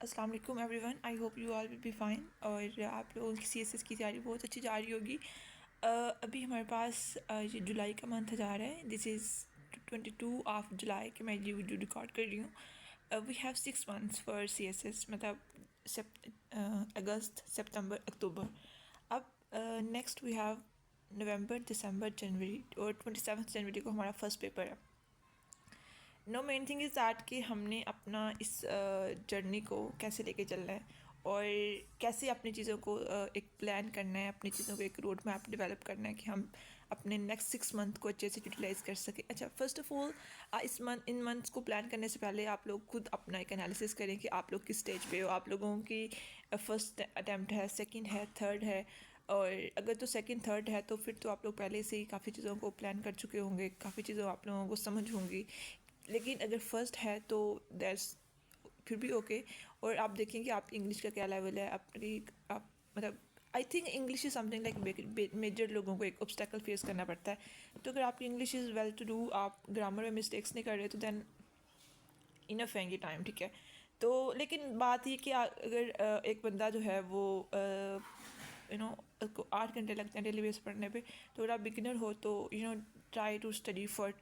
अस्सलाम वालेकुम everyone, I hope you all will be fine. और आप लोगों की CSS की तैयारी बहुत अच्छी जा रही होगी। अभी हमारे पास ये जुलाई का मंथ जा रहा है। दिस इज़ 22 ऑफ जुलाई कि मैं ये वीडियो रिकॉर्ड कर रही हूँ। We have 6 months for CSS, मतलब अगस्त, सितंबर, अक्टूबर। अब नेक्स्ट वी हैव नवंबर, दिसंबर, जनवरी, और 27 जनवरी को हमारा फर्स्ट पेपर है। No main thing is that कि हमने अपना इस जर्नी को कैसे लेके चलना है और कैसे अपनी चीज़ों को एक प्लान करना है, अपनी चीज़ों को एक रोड मैप डेवलप करना है कि हम अपने नेक्स्ट 6 मंथ को अच्छे से यूटिलाइज़ कर सकें। अच्छा, first of all in months को प्लान करने से पहले आप लोग खुद अपना एक एनालिसिस करें कि आप लोग किस स्टेज पे हो। आप लोगों की फर्स्ट अटैम्प्ट है, सेकंड है, थर्ड है। और अगर तो सेकंड थर्ड है तो फिर तो आप लोग पहले से ही काफ़ी चीज़ों को प्लान कर चुके होंगे, काफ़ी चीज़ों आप लोगों को समझ होंगी। लेकिन अगर फर्स्ट है तो दैट्स फिर भी ओके। और आप देखें कि आप इंग्लिश का क्या लेवल है अपनी, आप मतलब I think English is something like major लोगों को एक ऑब्स्टेकल फेस करना पड़ता है। तो अगर आपकी English is well to do, आप ग्रामर में मिस्टेक्स नहीं कर रहे, तो दैन इनफ है ये टाइम, ठीक है। तो लेकिन बात ये कि अगर एक बंदा जो है वो यू नो उसको 8 घंटे लगते हैं डेली बेस पढ़ने पे, तो अगर आप बिगिनर हो तो try to study for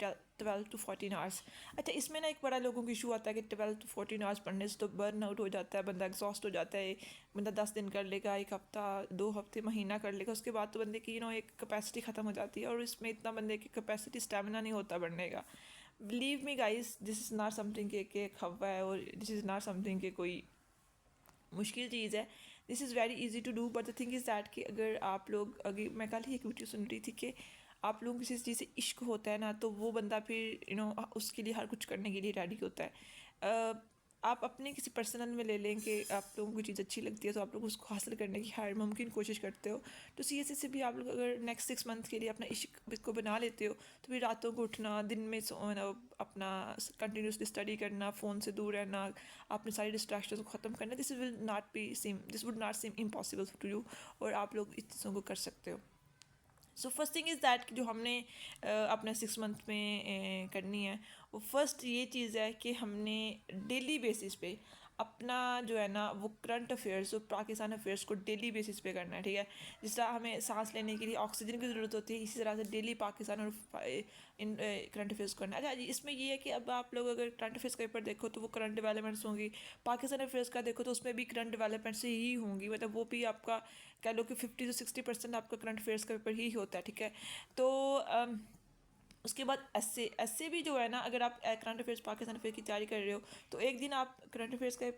12 to 14 hours. अच्छा, इसमें ना एक बड़ा लोगों को इशू आता है कि 12 to 14 आवर्स पढ़ने से तो बर्न आउट हो जाता है, बंदा एग्जॉस्ट हो जाता है। बंदा 10 दिन कर लेगा, 1 हफ्ता, 2 हफ्ते, महीना कर लेगा, उसके बाद तो बंदे की एक कैपेसिटी ख़त्म हो जाती है और इसमें इतना बंदे की कैपेसिटी, स्टेमिना नहीं होता बढ़ने का। Believe me guys, this is not something के खवा है, और दिस इज़ नॉट समथिंग के कोई मुश्किल चीज़ है। This is very easy to do, but the thing is that कि अगर आप लोग, अगर मैं कल ही एक वीडियो सुन रही थी कि आप लोगों को किसी चीज़ से इश्क होता है ना, तो वो बंदा फिर उसके लिए हर कुछ करने के लिए रेडी होता है। आप अपने किसी पर्सनल में ले लें कि आप लोगों को चीज़ अच्छी लगती है, तो आप लोग उसको हासिल करने की हर मुमकिन कोशिश करते हो। तो CSS से भी आप लोग अगर नेक्स्ट 6 मंथ के लिए अपना इश्क को बना लेते हो, तो फिर रातों को उठना, दिन में अपना कंटिन्यूसली स्टडी करना, फ़ोन से दूर रहना, अपनी सारी डिस्ट्रैक्शन को ख़त्म करना, this would not seem impossible to you, और आप लोग इस चीज़ों को कर सकते हो। So first thing is that जो हमने अपना 6 मंथ में करनी है, वो फर्स्ट ये चीज़ है कि हमने डेली बेसिस पे अपना जो है ना वो करंट अफेयर्स, जो पाकिस्तान अफेयर्स को डेली बेसिस पे करना है, ठीक है। जिस तरह हमें सांस लेने के लिए ऑक्सीजन की ज़रूरत होती है, इसी तरह से डेली पाकिस्तान और इन करंट अफेयर्स करना है। अच्छा जी, इसमें ये है कि अब आप लोग अगर करंट अफेयर्स का पेपर देखो तो वो करंट डेवलपमेंट्स होंगी, पाकिस्तान अफेयर्स का देखो तो उसमें भी करंट डेवलपमेंट्स ही होंगी, मतलब वो भी आपका कह लो कि 50 to 60% आपका करंट अफेयर्स का पेपर ही होता है, ठीक है। तो उसके बाद एस्से भी जो है ना, अगर आप करंट अफेयर्स, पाकिस्तान अफेयर की तैयारी कर रहे हो, तो एक दिन आप करंट अफेयर्स का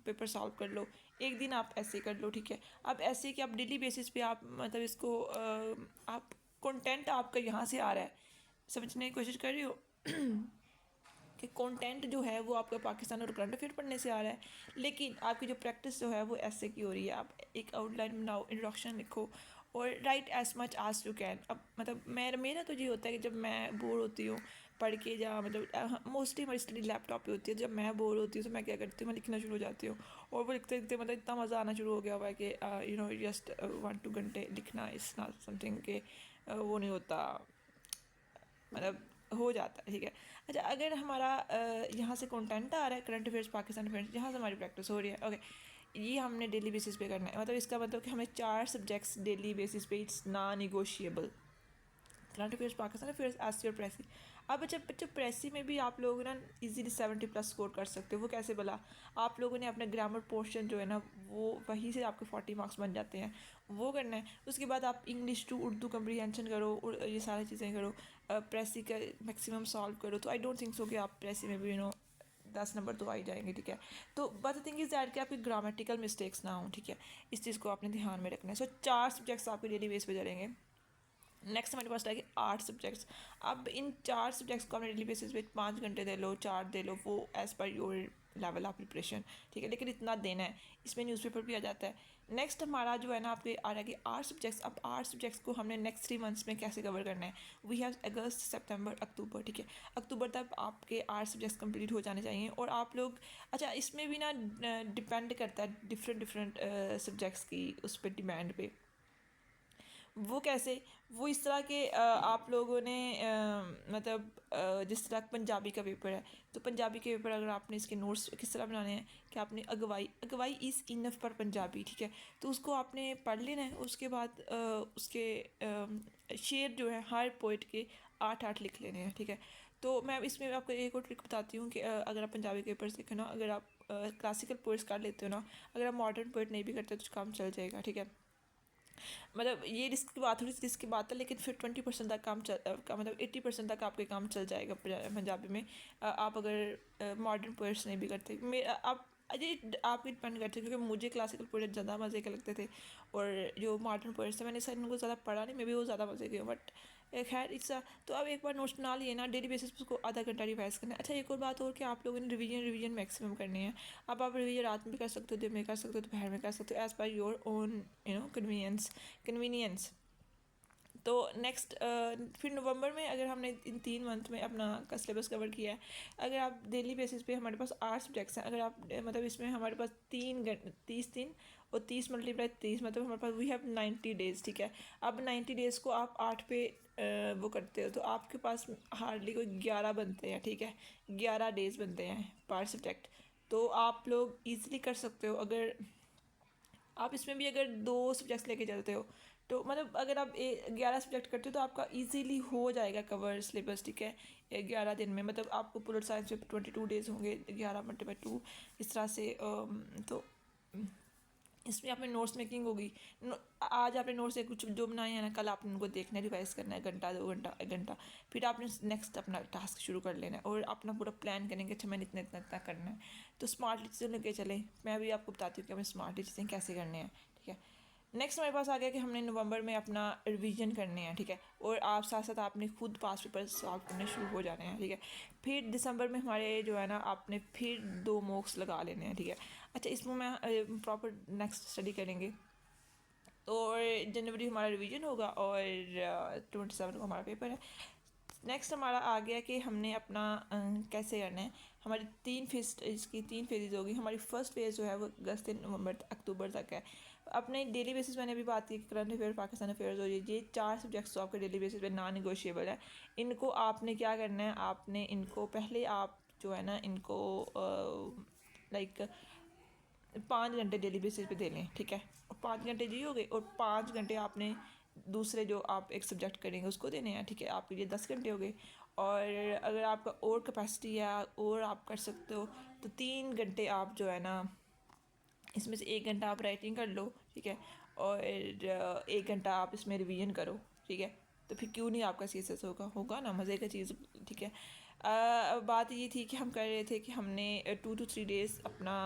पेपर सॉल्व कर लो, एक दिन आप ऐसे कर लो, ठीक है। अब ऐसे कि आप डेली बेसिस पे आप मतलब इसको आप कंटेंट आपका यहाँ से आ रहा है, समझने की कोशिश कर रही हो कि कंटेंट जो है वो आपका पाकिस्तान और करंट अफेयर पढ़ने से आ रहा है, लेकिन आपकी जो प्रैक्टिस जो है वो ऐसे की हो रही है। आप एक आउटलाइन बनाओ, इंट्रोडक्शन लिखो, और राइट एज मच आज यू कैन। अब मतलब मेरा तो ये होता है कि जब मैं बोर होती हूँ पढ़ के, या मतलब मोस्टली हमारी स्टडी लैपटॉप पे होती है, जब मैं बोर होती हूँ तो मैं क्या करती हूँ, मैं लिखना शुरू हो जाती हूँ। और वो लिखते लिखते मतलब इतना मज़ा आना शुरू हो गया हुआ है कि जस्ट 1-2 घंटे लिखना इज़ नॉट समथिंग के वो नहीं होता, मतलब हो जाता है, ठीक है। अच्छा, अगर हमारा यहाँ से कंटेंट आ रहा है, करंट अफेयर्स, पाकिस्तान अफेयर्स, यहाँ से हमारी प्रैक्टिस हो रही है, ओके, ये हमने डेली बेसिस पे करना है। मतलब इसका मतलब कि हमें 4 सब्जेक्ट्स डेली बेसिस पे, it's non negotiable. Current affairs, Pakistan affairs, S और प्रेसी। अब अच्छा प्रेसी में भी आप लोग ना इजीली 70+ स्कोर कर सकते हो। वो कैसे बोला, आप लोगों ने अपना ग्रामर पोर्शन जो है ना, वो वहीं से आपके 40 मार्क्स बन जाते हैं, वो करना है। उसके बाद आप इंग्लिश टू उर्दू कम्प्रीहेंशन करो, ये सारी चीज़ें करो, प्रेसी का मैक्सिमम सॉल्व करो। तो आई डोंट थिंक सो कि आप प्रेसी में भी 10 नंबर तो आ ही जाएंगे, ठीक है। तो बट थिंग इज़ दैट कि आपकी ग्रामेटिकल मिस्टेक्स ना हों, ठीक है। इस चीज़ को आपने ध्यान में रखना है। सो 4 सब्जेक्ट्स आपके डेली बेस पे चलेंगे। नेक्स्ट हमारे पास रहेगी 8 सब्जेक्ट्स। अब इन 4 सब्जेक्ट्स को अपने डेली बेसिस पे 5 घंटे दे लो, 4 दे लो, वो as per your level of preparation, ठीक है। लेकिन इतना देना है, इसमें न्यूज़पेपर भी आ जाता है। नेक्स्ट हमारा जो है ना आपके आ रहेगी 8 सब्जेक्ट्स। अब 8 सब्जेक्ट्स को हमने नेक्स्ट 3 मंथ्स में कैसे कवर करना है, वी हैव अगस्त, सितंबर, अक्टूबर, ठीक है। अक्टूबर तक आपके 8 सब्जेक्ट्स कंप्लीट हो जाने चाहिए। और आप लोग, अच्छा इसमें भी ना डिपेंड करता है डिफरेंट सब्जेक्ट्स की उस पर डिमांड पे। वो कैसे? वो इस तरह के आप लोगों ने मतलब जिस तरह पंजाबी का पेपर है, तो पंजाबी के पेपर अगर आपने इसके नोट्स किस तरह बनाने हैं कि आपने अगवाई अगवाई इज़ इनफ पर पंजाबी, ठीक है, तो उसको आपने पढ़ लेना है। उसके बाद उसके शेर जो है हर पोइट के 8-8 लिख लेने हैं, ठीक है। तो मैं इसमें आपको एक और ट्रिक बताती हूँ कि अगर आप पंजाबी के पेपर सीखे ना, अगर आप क्लासिकल पोइट्स कर लेते हो ना, अगर आप मॉडर्न पोइट नहीं भी करते तो काम चल जाएगा, ठीक है। मतलब ये रिस्क की बात, थोड़ी सी रिस्क की बात है, लेकिन फिर 20% तक काम मतलब 80% तक आपके काम चल जाएगा पंजाबी में। आप अगर मॉडर्न पोएट्स नहीं भी करते, आप अजय आप भी डिपेंड करते हैं, क्योंकि मुझे क्लासिकल पोएट ज़्यादा मज़े के लगते थे, और जो मॉडर्न पोएट्स थे मैंने सर इनको ज़्यादा पढ़ा नहीं, मैं भी वो ज़्यादा मज़े के, बट खैर इट्स तो अब एक बार नोट्स बना लिए ना, डेली बेसिस पे उसको आधा घंटा रिवाइज करना है। अच्छा, एक और बात और कि आप लोगों ने रिवीजन मैक्सिमम करनी है। अब आप रिवीजन रात में भी कर सकते हो, दिन में कर सकते हो, दोपहर में कर सकते हो, as per your own convenience. तो नेक्स्ट फिर नवंबर में अगर हमने इन 3 मंथ में अपना का सिलेबस कवर किया है, अगर आप डेली बेसिस पे हमारे पास 8 सब्जेक्ट्स हैं, अगर आप मतलब इसमें हमारे पास 30 दिन और 30 × 30 मतलब हमारे पास वी हैव 90 डेज़, ठीक है। अब 90 डेज़ को आप 8 पे वो करते हो, तो आपके पास हार्डली कोई 11 बनते हैं, ठीक है। 11 डेज़ बनते हैं पर सब्जेक्ट। तो आप लोग ईज़िली कर सकते हो, अगर आप इसमें भी अगर 2 सब्जेक्ट्स लेके चलते हो, तो मतलब अगर आप 11 सब्जेक्ट करते हो तो आपका इजीली हो जाएगा कवर सिलेबस, ठीक है। 11 दिन में मतलब आपको पोलिटिकल साइंस में 22 डेज़ होंगे, 11 × 2 इस तरह से। तो इसमें आपने नोट्स मेकिंग होगी। आज आपने नोट्स से कुछ जो बनाए हैं ना, कल आपने उनको देखना है, रिवाइज करना है, घंटा 2 घंटा 1 घंटा, फिर आपने नेक्स्ट अपना टास्क शुरू कर लेना है और अपना पूरा प्लान करेंगे, अच्छा मैंने इतना इतना इतना करना है। तो स्मार्टली चीज़ें लेके चलें, मैं भी आपको बताती हूँ कि हमें स्मार्टली चीज़ें कैसे करनी है, ठीक है। नेक्स्ट हमारे पास आ गया कि हमने नवंबर में अपना रिवीजन करने हैं, ठीक है, और आप साथ साथ आपने खुद पास पेपर सॉल्व करने शुरू हो जाने हैं, ठीक है। फिर दिसंबर में हमारे जो है ना, आपने फिर 2 मॉक्स लगा लेने हैं, ठीक है। अच्छा, इसमें मैं प्रॉपर नेक्स्ट स्टडी करेंगे, और जनवरी हमारा रिवीजन होगा और 27 को हमारा पेपर है। नेक्स्ट हमारा आ गया कि हमने अपना कैसे करना है। हमारी 3 फेज, इसकी 3 फेजेज होगी। हमारी फर्स्ट फेज़ जो है वो अगस्त से नवंबर अक्टूबर तक है। अपने डेली बेसिस मैंने भी बात की, करंट अफेयर, पाकिस्तान अफेयर्स और ये 4 सब्जेक्ट्स तो आपके डेली बेसिस पे नॉन निगोशिएबल है। इनको आपने क्या करना है, आपने इनको पहले आप जो है ना, इनको लाइक 5 घंटे डेली बेसिस पे दे लें, ठीक है। और 5 घंटे जी हो गए, और 5 घंटे आपने दूसरे जो आप एक सब्जेक्ट करेंगे उसको देने हैं, ठीक है। आपके लिए 10 घंटे हो गए। और अगर आपका और कैपेसिटी है और आप कर सकते हो, तो 3 घंटे आप जो है ना, इसमें से 1 घंटा आप राइटिंग कर लो, ठीक है, और 1 घंटा आप इसमें रिवीजन करो, ठीक है। तो फिर क्यों नहीं आपका CSS होगा ना, मज़े का चीज़, ठीक है। बात ये थी कि हम कर रहे थे कि हमने 2 to 3 डेज़ अपना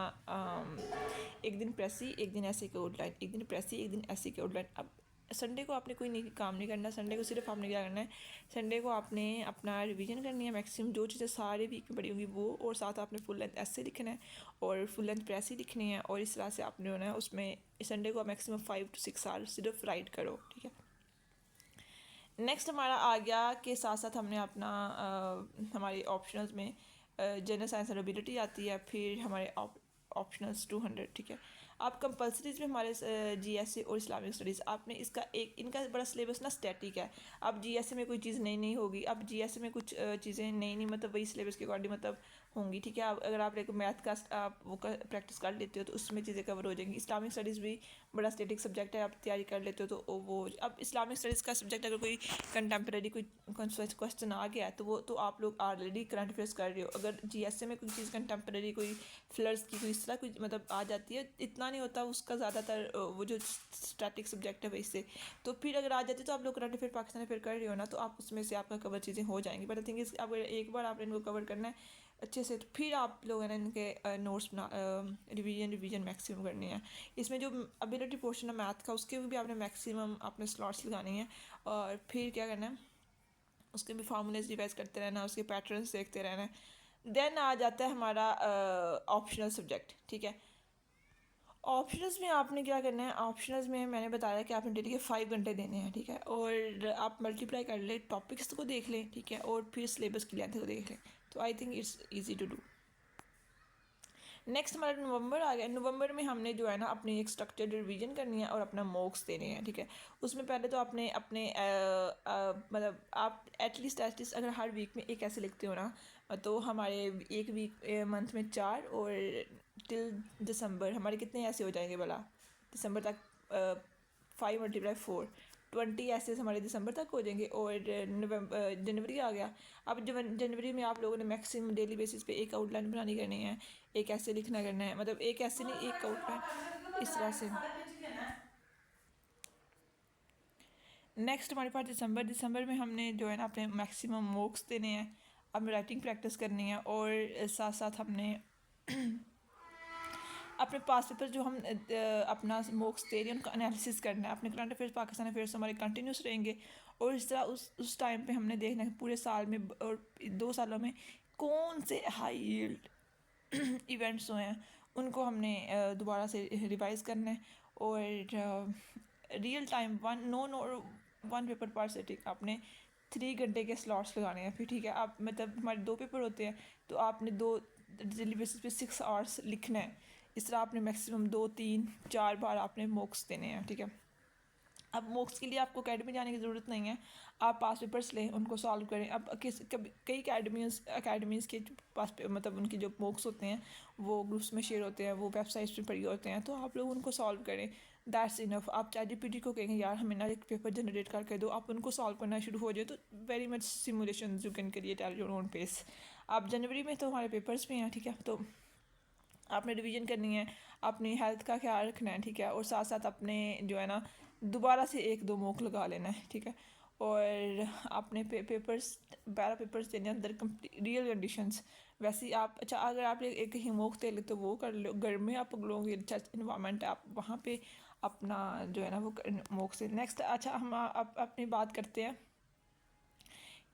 एक दिन प्रेसी, एक दिन ऐसे के आउटलाइन, एक दिन प्रेसी, एक दिन ऐसे के आउटलाइन। अब संडे को आपने कोई नहीं काम नहीं करना, संडे को सिर्फ आपने क्या करना है, संडे को आपने अपना रिवीजन करनी है मैक्सिमम, जो चीज़ें सारे वीक में पड़ी होंगी वो, और साथ आपने फुल लेंथ ऐसे लिखना है और फुल लेंथ प्रेसी लिखनी है, और इस तरह से आपने होना है उसमें। संडे को मैक्सिमम 5 to 6 आवर्स सिर्फ राइट करो, ठीक है। नेक्स्ट हमारा आ गया कि साथ साथ हमने अपना हमारे ऑप्शनल्स में जनरल साइंस एंड एबिलिटी आती है, फिर हमारे ऑप्शनल्स 200, ठीक है। आप कंपल्सरीज में हमारे GSA और इस्लामिक स्टडीज़, आपने इसका एक इनका बड़ा सिलेबस ना स्टैटिक है। अब GSA में कोई चीज़ नई नहीं होगी, अब GSA में कुछ चीज़ें नई नहीं, मतलब वही सिलेबस के अकॉर्डिंग मतलब होंगी, ठीक है। अब अगर आप एक मैथ का आप वो प्रैक्टिस कर लेते हो तो उसमें चीज़ें कवर हो जाएंगी। इस्लामिक स्टडीज़ भी बड़ा स्टैटिक सब्जेक्ट है, आप तैयारी कर लेते हो तो वो। अब इस्लामिक स्टडीज़ का सब्जेक्ट अगर कोई कंटेम्प्रेरी कोई क्वेश्चन आ गया है तो वो तो आप लोग ऑलरेडी करंट अफेयर्स कर रहे हो। अगर GSA में कोई चीज़ कंटेम्प्रेरी, कोई फ्लड्स की कोई इस तरह कोई मतलब आ जाती है, इतना नहीं होता उसका ज़्यादातर, वो जो स्टैटिक सब्जेक्ट है वैसे। तो फिर अगर आ जाती है तो आप लोग करंट अफेयर पाकिस्तान अफेयर कर रहे हो ना, तो आप उसमें से आपका कवर चीज़ें हो जाएंगी। बट आई थिंक इस अब एक बार आपने इनको कवर करना है अच्छे से, तो फिर आप लोगों ने इनके नोट्स बना रिवीजन मैक्सिमम करनी है। इसमें जो एबिलिटी पोर्शन है मैथ का, उसके भी आपने मैक्सिमम अपने स्लॉट्स लगानी है, और फिर क्या करना है, उसके भी फार्मूलेज रिवाइज करते रहना, उसके पैटर्न्स देखते रहना है। देन आ जाता है हमारा ऑप्शनल सब्जेक्ट, ठीक है। ऑप्शनल्स में आपने क्या करना है, ऑप्शनल्स में मैंने बताया कि आपने डेली के 5 घंटे देने हैं, ठीक है, और आप मल्टीप्लाई कर ले, टॉपिक्स को देख लें, ठीक है, और फिर सिलेबस की लेंथ को देख लें, तो I think it's easy to do. Next हमारा नवंबर आ गया। नवंबर में हमने जो है ना अपनी एक स्ट्रक्चर्ड रिवीजन करनी है और अपना मॉक्स देने हैं, ठीक है। उसमें पहले तो आपने अपने मतलब आप एटलीस्ट अगर हर वीक में एक ऐसे लिखते हो ना, तो हमारे एक वीक मंथ में 4 और टिल दिसंबर हमारे कितने ऐसे हो जाएंगे भला, दिसंबर तक 5 × 4 20 ऐसे हमारे दिसंबर तक हो जाएंगे। और जनवरी आ गया। अब जनवरी में आप लोगों ने मैक्सिमम डेली बेसिस पे एक आउटलाइन बनानी करनी है, एक ऐसे लिखना करना है, मतलब एक ऐसे नहीं, एक आउटलाइन इस तरह से। नेक्स्ट हमारे पास दिसंबर में हमने जो है ना अपने मैक्सिमम मॉक्स देने हैं, अपनी राइटिंग प्रैक्टिस करनी है, और साथ साथ हमने अपने पास पेपर जो हम अपना मॉक्स दे रहे हैं उनका एनालिसिस करना है। अपने करंट अफेयर्स पाकिस्तान अफेयर्स हमारे कंटिन्यूस रहेंगे, और इस तरह उस टाइम पे हमने देखना है पूरे साल में और 2 सालों में कौन से हाई यील्ड इवेंट्स हुए हैं, उनको हमने दोबारा से रिवाइज़ करना है। और रियल टाइम वन पेपर पर सिटिंग आपने 3 घंटे के स्लॉट्स लगाने हैं फिर, ठीक है। आप मतलब हमारे 2 पेपर होते हैं, तो आपने 2 डेली बेसिस पे 6 आवर्स लिखना है। इस तरह आपने मैक्सिमम 2 3 4 बार आपने मॉक्स देने हैं, ठीक है। अब मॉक्स के लिए आपको अकेडमी जाने की ज़रूरत नहीं है, आप पास पेपर्स लें, उनको सॉल्व करें। अब कई अकेडमीज़ के पास मतलब उनके जो मॉक्स होते हैं वो ग्रुप्स में शेयर होते हैं, वो वेबसाइट्स पे पढ़े होते हैं, तो आप लोग उनको सॉल्व करें, दैट्स इनफ। आप ChatGPT को कहेंगे यार हमें ना एक पेपर जनरेट करके दो, आप उनको सॉल्व करना शुरू हो जाए, तो very much simulation you can create at your own pace. आप जनवरी में तो हमारे पेपर्स भी हैं, ठीक है, तो आपने रिवीजन करनी है, अपनी हेल्थ का ख्याल रखना है, ठीक है, और साथ साथ अपने जो है ना दोबारा से 1 2 मॉक लगा लेना है, ठीक है। और आपने पेपर्स 12 पेपर्स देने अंदर रियल कंडीशंस। वैसे ही आप अच्छा अगर आप एक ही मॉक दे ले तो वो कर लो, घर में आप लोगों अच्छा इन्वायरमेंट है, आप वहाँ पे अपना जो है ना वो मॉक से। नेक्स्ट अच्छा हम अपनी बात करते हैं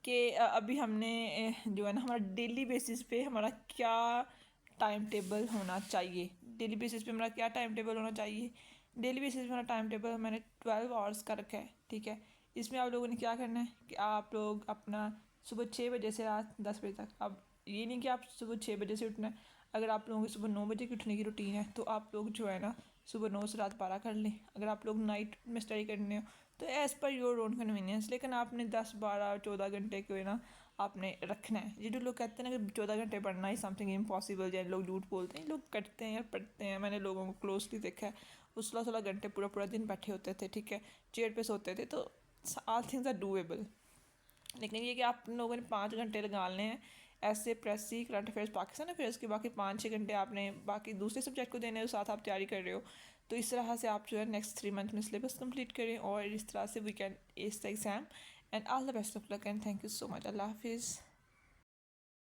कि अभी हमने जो है ना हमारा डेली बेसिस पे हमारा क्या टाइम टेबल होना चाहिए। डेली बेसिस पे हमारा क्या टाइम टेबल होना चाहिए। डेली बेसिस पे हमारा टाइम टेबल मैंने 12 आवर्स का रखा है, ठीक है। इसमें आप लोगों ने क्या करना है कि आप लोग अपना सुबह 6 बजे से रात 10 बजे तक, अब ये नहीं कि आप सुबह 6 बजे से उठना है। अगर आप लोगों की सुबह 9 बजे की उठने की रूटीन है तो आप लोग जो है ना सुबह 9 से रात 12 कर लें। अगर आप लोग नाइट में स्टडी करने हो तो as per your own convenience, लेकिन आपने 10 12 14 घंटे को है ना आपने रखना है। ये जो लोग कहते हैं ना कि 14 घंटे पढ़ना ही समथिंग इम्पॉसिबल, जैसे लोग झूठ बोलते हैं, लोग करते हैं पढ़ते हैं। मैंने लोगों को क्लोजली देखा है, वो 16 घंटे पूरा पूरा दिन बैठे होते थे, ठीक है, चेयर पे सोते थे, तो ऑल थिंग्स आर डूएबल। लेकिन ये कि आप लोगों ने 5 घंटे लगाने हैं ऐसे प्रेसी करंट अफेयर्स पाकिस्तान अफेयर्स के, बाकी 5 6 घंटे आपने बाकी दूसरे सब्जेक्ट को देने के साथ आप तैयारी कर रहे हो। तो इस तरह से आप जो है नेक्स्ट 3 मंथ में सिलेबस कंप्लीट करें, और इस तरह से we can ace the exam. And all the best of luck and thank you so much. अल्लाह हाफिज़।